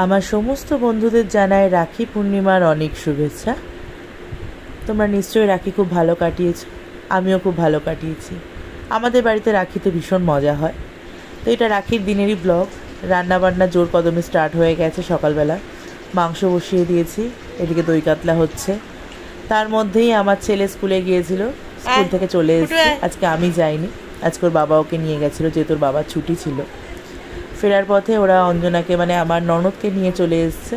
আমার সমস্ত বন্ধুদের জানাই রাখি পূর্ণিমার অনেক শুভেচ্ছা। তোমরা নিশ্চয়ই রাখি খুব ভালো কাটিয়েছ, আমিও খুব ভালো কাটিয়েছি। আমাদের বাড়িতে রাখিতে ভীষণ মজা হয়। তো এটা রাখির দিনেরই ব্লগ। রান্নাবান্না জোর কদমে স্টার্ট হয়ে গেছে। সকালবেলা মাংস বসিয়ে দিয়েছি, এদিকে দই কাতলা হচ্ছে। তার মধ্যেই আমার ছেলে স্কুলে গিয়েছিল, স্কুল থেকে চলে এসেছে। আজকে আমি যাইনি, আজকে ওর বাবা ওকে নিয়ে গেছিলো, যেহেতু ওর বাবার ছুটি ছিল। ফেরার পথে ওরা অঞ্জনাকে মানে আমার ননদকে নিয়ে চলে এসছে।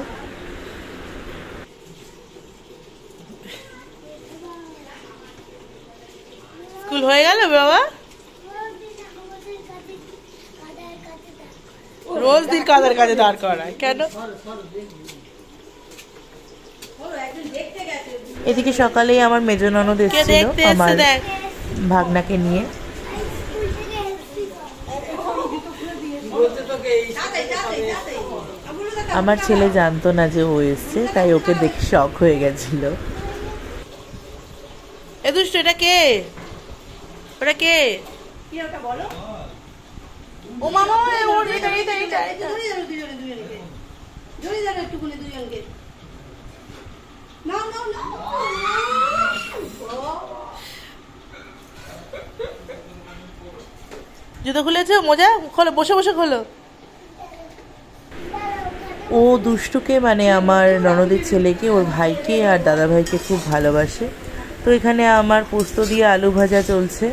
স্কুল হয়ে গেল বাবা? রোজ দিন কাদের কাছে দাঁড় করায় কেন? এদিকে সকালেই আমার মেজ ননদ এসেছিল আমার ভাগনাকে নিয়ে। আমার ছেলে জানতো না যে ও এসছে, তাই ওকে দেখে শক হয়ে গেছিল। এ দুষ্ট, এটা কে? ওটা কে? ও মামা, ওর এটা এটা এটা এটা ধরে ধরে একটুখানি দুজনকে নাও নাও নাও। জুতো খুলেছো? মোজা খোলো, বসে বসে খোলো। ও দুষ্টুকে মানে আমার ননদের ছেলেকে, ওর ভাইকে আর দাদা ভাইকে খুব ভালোবাসে। তো এখানে আমার পোস্ত দিয়ে আলু ভাজা চলছে,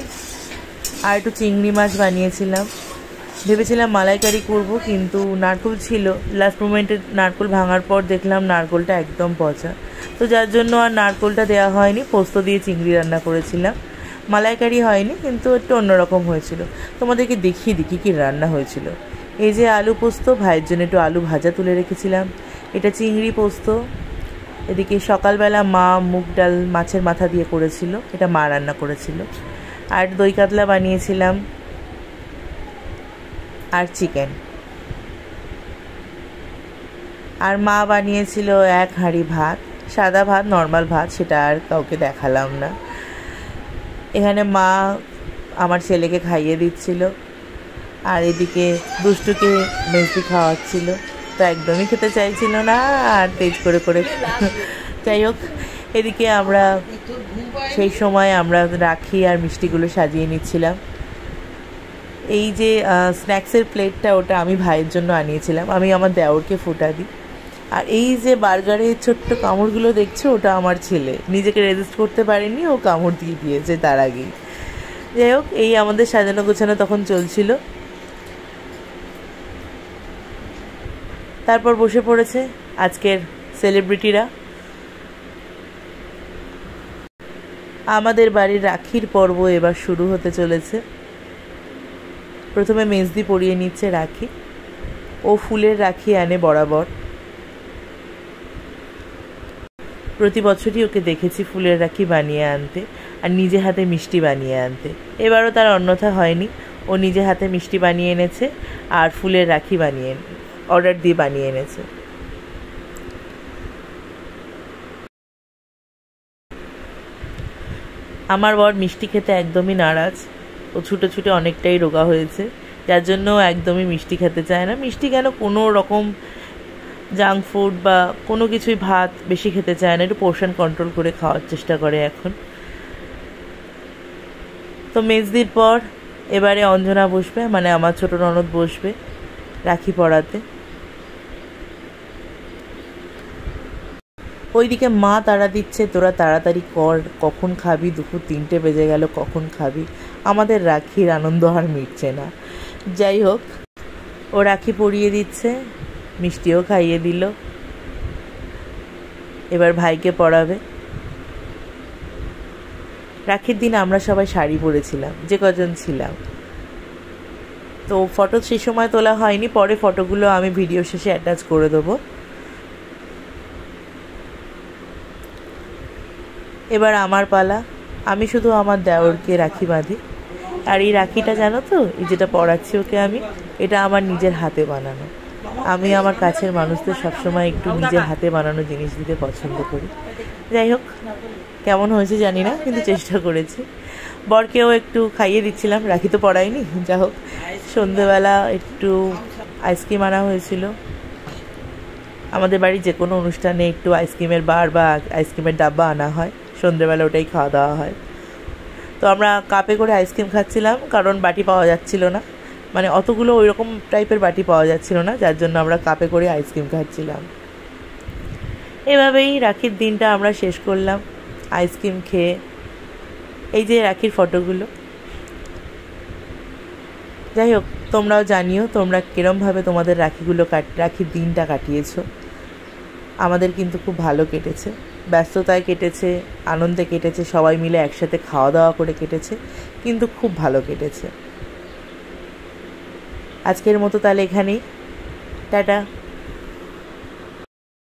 আর একটু চিংড়ি মাছ বানিয়েছিলাম। ভেবেছিলাম মালাইকারি করব, কিন্তু নারকেল ছিল। লাস্ট মোমেন্টে নারকেল ভাঙার পর দেখলাম নারকেলটা একদম পচা, তো যার জন্য আর নারকেলটা দেওয়া হয়নি। পোস্ত দিয়ে চিংড়ি রান্না করেছিলাম, মালাইকারি হয়নি, কিন্তু একটু অন্যরকম হয়েছিল। তোমাদেরকে দেখিয়ে দিই কী রান্না হয়েছিল। এই যে আলু পোস্ত, ভাইয়ের জন্য একটু আলু ভাজা তুলে রেখেছিলাম। এটা চিংড়ি পোস্ত। এদিকে সকালবেলা মা মুগ ডাল মাছের মাথা দিয়ে করেছিল, এটা মা রান্না করেছিল। আর দই কাতলা বানিয়েছিলাম, আর চিকেন। আর মা বানিয়েছিল এক হাঁড়ি ভাত, সাদা ভাত, নর্মাল ভাত, সেটা আর কাউকে দেখালাম না। এখানে মা আমার ছেলেকে খাইয়ে দিচ্ছিল, আর এদিকে দুষ্টুকে মেজদি খাওয়াচ্ছিল। তো একদমই খেতে চাইছিল না, আর তেজ করে করে। যাই হোক, এদিকে আমরা সেই সময় আমরা রাখি আর মিষ্টিগুলো সাজিয়ে নিচ্ছিলাম। এই যে স্ন্যাক্সের প্লেটটা, ওটা আমি ভাইয়ের জন্য আনিয়েছিলাম, আমি আমার দেওরকে ফোঁটা দিই। আর এই যে বার্গারের ছোট্ট কামড়গুলো দেখছো, ওটা আমার ছেলে নিজেকে রেজিস্ট করতে পারেনি, ও কামড় দিয়ে দিয়েছে তার আগেই। যাই হোক, এই আমাদের সাজানো গোছানো তখন চলছিল। তারপর বসে পড়েছে আজকের সেলিব্রিটিরা। আমাদের বাড়ির রাখির পর্ব এবার শুরু হতে চলেছে। প্রথমে মেজদি পরিয়ে নিচ্ছে রাখি। ও ফুলের রাখি আনে বরাবর, প্রতি বছরই ওকে দেখেছি ফুলের রাখি বানিয়ে আনতে আর নিজে হাতে মিষ্টি বানিয়ে আনতে। এবারও তার অন্যথা হয়নি, ও নিজে হাতে মিষ্টি বানিয়ে এনেছে আর ফুলের রাখি বানিয়ে অর্ডার দিয়ে বানিয়ে এনেছে। আমার বর মিষ্টি খেতে একদমই নারাজ। ও ছুটে ছুটে অনেকটাই রোগা হয়েছে, যার জন্য একদমই মিষ্টি খেতে চায় না। মিষ্টি কেন, কোনো রকম জাঙ্ক ফুড বা কোনো কিছুই ভাত বেশি খেতে চায় না, একটু পোর্শন কন্ট্রোল করে খাওয়ার চেষ্টা করে এখন। তো মেজদির পর এবারে অঞ্জনা বসবে, মানে আমার ছোট ননদ বসবে রাখি পরাতে। ওইদিকে মা তাড়া দিচ্ছে, তোরা তাড়াতাড়ি কর, কখন খাবি, দুপুর 3টে বেজে গেল, কখন খাবি। আমাদের রাখির আনন্দ আর মিটছে না। যাই হোক, ও রাখি পরিয়ে দিচ্ছে, মিষ্টিও খাইয়ে দিল। এবার ভাইকে পরাবে। রাখির দিন আমরা সবাই শাড়ি পরেছিলাম, যে কজন ছিলাম। তো ফটো সেই সময় তোলা হয়নি, পরে ফটোগুলো আমি ভিডিও শেষে অ্যাটাচ করে দেবো। এবার আমার পালা। আমি শুধু আমার দেওরকে রাখি বাঁধি। আর এই রাখিটা জানো তো, এই যেটা পরাচ্ছি ওকে আমি, এটা আমার নিজের হাতে বানানো। আমি আমার কাছের মানুষদের সবসময় একটু নিজের হাতে বানানো জিনিস দিতে পছন্দ করি। যাই হোক, কেমন হয়েছে জানি না, কিন্তু চেষ্টা করেছি। বরকেও একটু খাইয়ে দিচ্ছিলাম, রাখি তো পড়াইনি। যা হোক, সন্ধেবেলা একটু আইসক্রিম আনা হয়েছিল, আমাদের বাড়ি যে কোনো অনুষ্ঠানে একটু আইসক্রিমের বার বা আইসক্রিমের ডাব্বা আনা হয়, সন্ধ্যেবেলা ওটাই খাওয়া দাওয়া হয়। তো আমরা কাপে করে আইসক্রিম খাচ্ছিলাম, কারণ বাটি পাওয়া যাচ্ছিল না, মানে অতগুলো ওই রকম টাইপের বাটি পাওয়া যাচ্ছিল না, যার জন্য আমরা কাপে করে আইসক্রিম খাচ্ছিলাম। এভাবেই রাখির দিনটা আমরা শেষ করলাম আইসক্রিম খেয়ে। এই যে রাখির ফটোগুলো। যাই হোক, তোমরাও জানিও তোমরা কীরমভাবে তোমাদের রাখির দিনটা কাটিয়েছো। আমাদের কিন্তু খুব ভালো কেটেছে, ব্যস্ততায় কেটেছে, আনন্দে কেটেছে, সবাই মিলে একসাথে খাওয়া দাওয়া করে কেটেছে, কিন্তু খুব ভালো কেটেছে। আজকের মতো তাহলে এখানেই, টাটা।